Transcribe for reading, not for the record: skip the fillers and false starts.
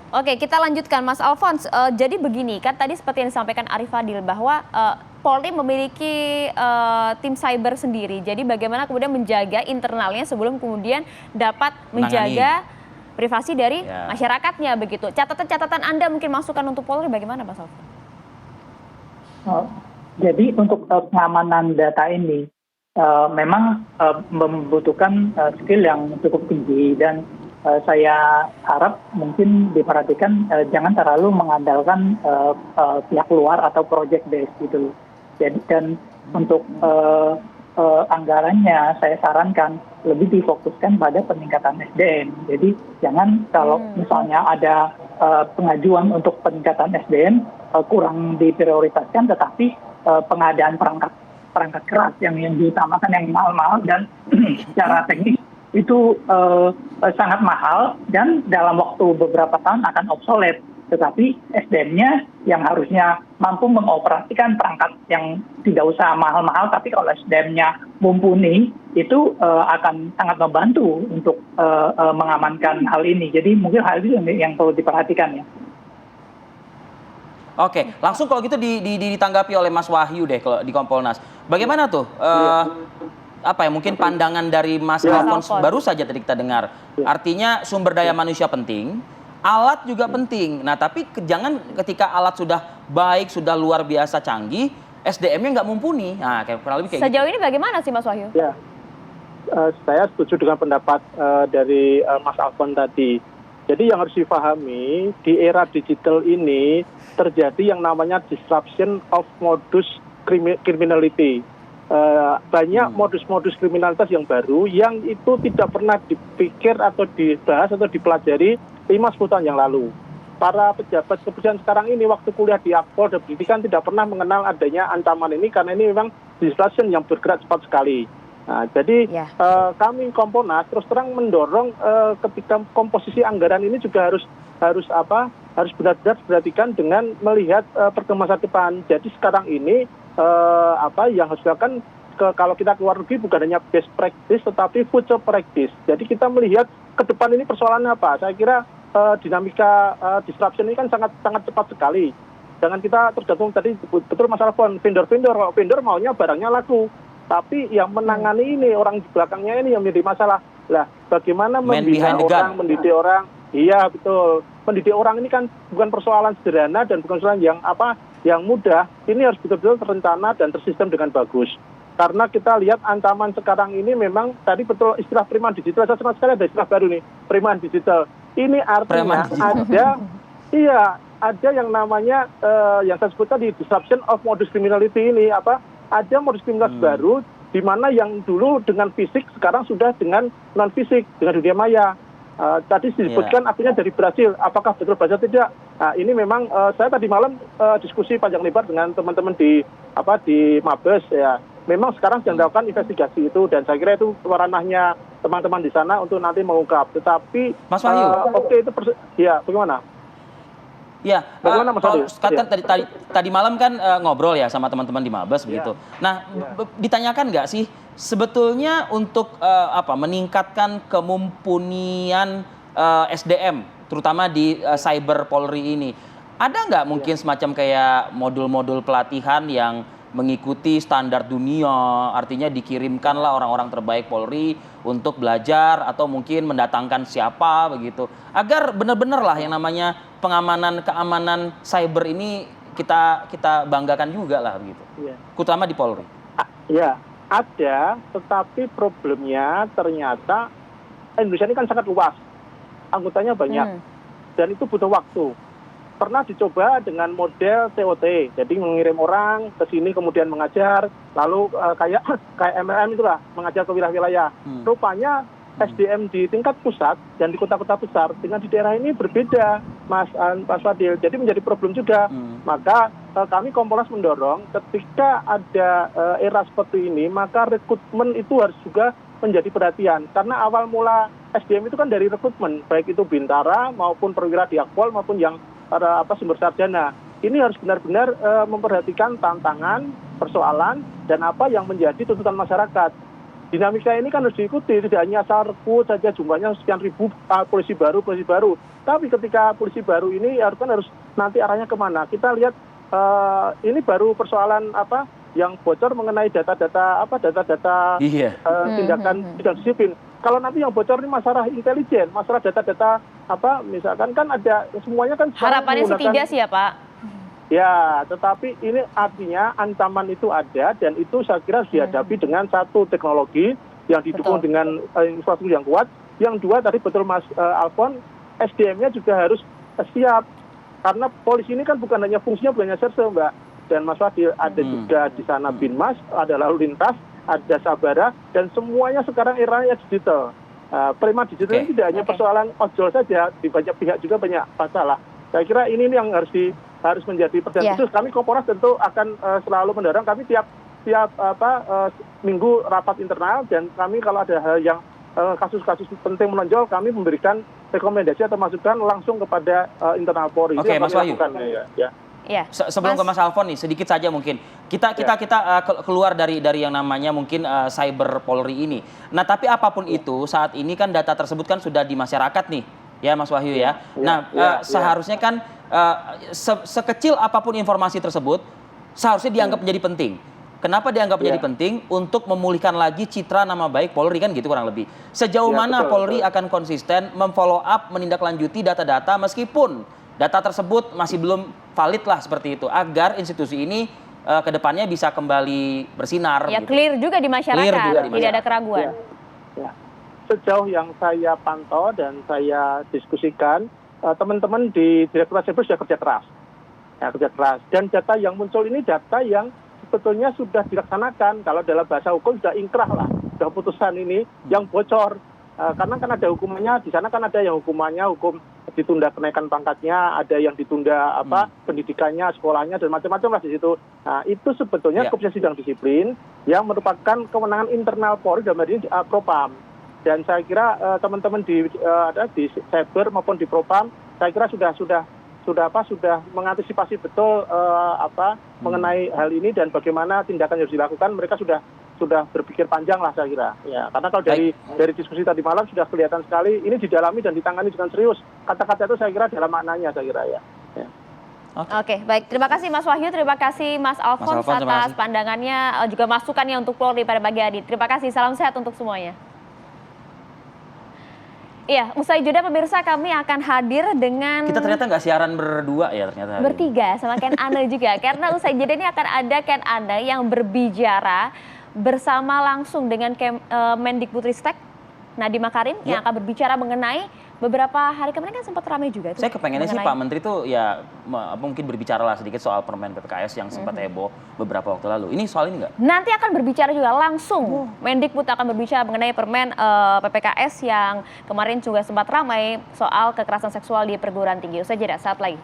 Oke, kita lanjutkan Mas Alphonse. Jadi begini, kan tadi seperti yang disampaikan Arif Fadil bahwa Polri memiliki tim cyber sendiri. Jadi bagaimana kemudian menjaga internalnya sebelum kemudian dapat Menangani. menjaga privasi dari Ya. masyarakatnya begitu. Catatan-catatan Anda mungkin masukan untuk Polri bagaimana Mas Alphonse? Jadi untuk pengamanan data ini memang membutuhkan skill yang cukup tinggi dan saya harap mungkin diperhatikan jangan terlalu mengandalkan pihak luar atau project based gitu. Jadi dan untuk anggarannya saya sarankan lebih difokuskan pada peningkatan SDM. Jadi jangan kalau misalnya ada pengajuan untuk peningkatan SDM kurang diprioritaskan, tetapi pengadaan perangkat keras yang diutamakan yang mahal-mahal dan secara teknis itu sangat mahal dan dalam waktu beberapa tahun akan obsolet. Tetapi SDM-nya yang harusnya mampu mengoperasikan perangkat yang tidak usah mahal-mahal, tapi kalau SDM-nya mumpuni itu akan sangat membantu untuk mengamankan hal ini. Jadi mungkin hal itu yang perlu diperhatikan ya. Oke, langsung kalau gitu ditanggapi oleh Mas Wahyu deh kalau di Kompolnas. Bagaimana tuh apa ya mungkin pandangan dari Mas Alphonse baru saja tadi kita dengar. Artinya sumber daya manusia penting, alat juga penting. Nah, tapi jangan ketika alat sudah baik, sudah luar biasa canggih, SDM-nya nggak mumpuni. Nah, kurang lebih kayak Sejauh gitu. ini bagaimana sih Mas Wahyu? Ya, saya setuju dengan pendapat dari Mas Alphonse tadi. Jadi yang harus dipahami di era digital ini terjadi yang namanya disruption of modus criminality. Banyak modus-modus kriminalitas yang baru yang itu tidak pernah dipikir atau dibahas atau dipelajari 5-10 tahun yang lalu. Para pejabat kepolisian sekarang ini waktu kuliah di Akpol dan pendidikan tidak pernah mengenal adanya ancaman ini karena ini memang disruption yang bergerak cepat sekali. Nah, jadi kami Kompolnas terus terang mendorong ketika komposisi anggaran ini juga harus benar-benar diperhatikan dengan melihat perkembangan masa depan. Jadi sekarang ini yang harus dilakukan kalau kita keluar negeri bukan hanya best practice tetapi future practice. Jadi kita melihat ke depan ini persoalannya apa. Saya kira dinamika disruption ini kan sangat cepat sekali. Jangan kita tergantung tadi betul masalah vendor maunya barangnya laku. Tapi yang menangani ini orang di belakangnya ini yang menjadi masalah. Lah, bagaimana membina orang, mendidik orang? Iya betul. Mendidik orang ini kan bukan persoalan sederhana dan bukan persoalan yang mudah. Ini harus betul-betul terencana dan tersistem dengan bagus. Karena kita lihat ancaman sekarang ini memang tadi betul istilah periman digital. Saya senang sekali ada istilah baru nih, periman digital. Ini artinya ada yang namanya yang saya sebut tadi disruption of modus criminality ini ada modus kriminalitas baru di mana yang dulu dengan fisik sekarang sudah dengan non fisik dengan dunia maya. Tadi disebutkan artinya dari Brasil, apakah betul Brasil tidak? Nah, ini memang saya tadi malam diskusi panjang lebar dengan teman-teman di Mabes ya. Memang sekarang sedang dilakukan investigasi itu dan saya kira itu ranahnya teman-teman di sana untuk nanti mengungkap. Tetapi Mas Wahyu, itu bagaimana? Ya, kalau tadi malam kan ngobrol ya sama teman-teman di Mabes begitu. Nah, ditanyakan nggak sih sebetulnya untuk meningkatkan kemumpunian SDM, terutama di cyber Polri ini, ada nggak mungkin semacam kayak modul-modul pelatihan yang mengikuti standar dunia, artinya dikirimkanlah orang-orang terbaik Polri untuk belajar atau mungkin mendatangkan siapa begitu, agar benar-benar lah yang namanya keamanan cyber ini kita banggakan juga lah begitu, terutama di Polri. Ya, ada, tetapi problemnya ternyata Indonesia ini kan sangat luas, anggotanya banyak, dan itu butuh waktu. Pernah dicoba dengan model TOT, jadi mengirim orang ke sini kemudian mengajar, lalu kayak MLM itulah, mengajar ke wilayah-wilayah. Rupanya SDM di tingkat pusat dan di kota-kota besar dengan di daerah ini berbeda, Mas Fadil. Jadi menjadi problem juga. Maka kami Kompolnas mendorong ketika ada era seperti ini, maka rekrutmen itu harus juga menjadi perhatian. Karena awal mula SDM itu kan dari rekrutmen, baik itu bintara maupun perwira di Akpol maupun yang sumber sarjana. Ini harus benar-benar memperhatikan tantangan, persoalan, dan apa yang menjadi tuntutan masyarakat. dinamika ini kan harus diikuti, tidak hanya asal rekrut saja jumlahnya sekian ribu polisi baru. Tapi ketika polisi baru ini harus nanti arahnya kemana? Kita lihat ini baru persoalan yang bocor mengenai data-data tindakan bidang disiplin. Kalau nanti yang bocor ini masalah intelijen, masalah data-data misalkan kan ada semuanya kan. Harapannya sih tidak sih ya Pak. Ya, tetapi ini artinya ancaman itu ada dan itu saya kira harus dihadapi dengan satu teknologi yang didukung dengan infrastruktur yang kuat. Yang dua tadi betul Mas Alfon, SDM-nya juga harus siap. Karena polisi ini kan bukan hanya fungsinya bukan hanya serse, Mbak. Dan Mas Fadil ada juga di sana Binmas, ada lalu lintas, ada Sabara, dan semuanya sekarang eranya digital. Prima digital ini tidak hanya persoalan ojol saja, di banyak pihak juga banyak masalah. Saya kira ini yang harus menjadi perhatian khusus. Kami Komponas tentu akan selalu mendorong. Kami tiap minggu rapat internal dan kami kalau ada hal yang kasus-kasus penting menonjol, kami memberikan rekomendasi atau masukan langsung kepada internal Polri. Oke, Mas Wahyu. Ya. Sebelum ke Mas Alfon nih, sedikit saja mungkin kita keluar dari yang namanya mungkin cyber Polri ini. Nah, tapi apapun itu saat ini kan data tersebut kan sudah di masyarakat nih, ya Mas Wahyu ya. Seharusnya kan sekecil apapun informasi tersebut seharusnya dianggap menjadi penting. Kenapa dianggap menjadi penting? Untuk memulihkan lagi citra nama baik Polri kan gitu kurang lebih. Sejauh mana Polri akan konsisten memfollow up, menindaklanjuti data-data meskipun data tersebut masih belum valid lah seperti itu, agar institusi ini ke depannya bisa kembali bersinar. Ya, gitu. Clear juga di masyarakat, tidak ada keraguan. Ya. Sejauh yang saya pantau dan saya diskusikan, teman-teman di Direktorat Siber sudah kerja keras. Dan data yang muncul ini data yang sebetulnya sudah dilaksanakan. Kalau dalam bahasa hukum sudah ingkrah lah, sudah putusan ini yang bocor. Karena kan ada hukumannya, di sana kan ada yang hukumannya, hukum ditunda kenaikan pangkatnya, ada yang ditunda pendidikannya, sekolahnya, dan macam-macam lah di situ. Nah, itu sebetulnya Komisi Sidang Disiplin yang merupakan kewenangan internal Polri dalam hal ini Propam. Dan saya kira teman-teman di Cyber maupun di Propam, saya kira sudah mengantisipasi betul mengenai hal ini dan bagaimana tindakan yang harus dilakukan. Mereka sudah berpikir panjang lah saya kira. Ya, karena kalau dari diskusi tadi malam sudah kelihatan sekali ini didalami dan ditangani dengan serius. Kata-kata itu saya kira dalam maknanya saya kira ya. Oke, baik. Terima kasih Mas Wahyu, terima kasih Mas Alfons atas pandangannya juga masukannya untuk Polri pada pagi hari. Terima kasih, salam sehat untuk semuanya. Iya, usai jeda pemirsa kami akan hadir dengan... Kita ternyata nggak siaran berdua ya ternyata. Bertiga sama Ken Ane juga. Karena usai jeda ini akan ada Ken Ane yang berbicara bersama langsung dengan Mendikbudristek Nadiem Makarim yang akan berbicara mengenai beberapa hari kemarin kan sempat ramai juga. Saya kepengennya sih Pak Menteri tuh ya mungkin berbicara lah sedikit soal permen PPKS yang sempat heboh beberapa waktu lalu. Ini soal ini nggak? Nanti akan berbicara juga langsung. Mendikbud akan berbicara mengenai permen PPKS yang kemarin juga sempat ramai soal kekerasan seksual di perguruan tinggi. Usai jeda saat lagi.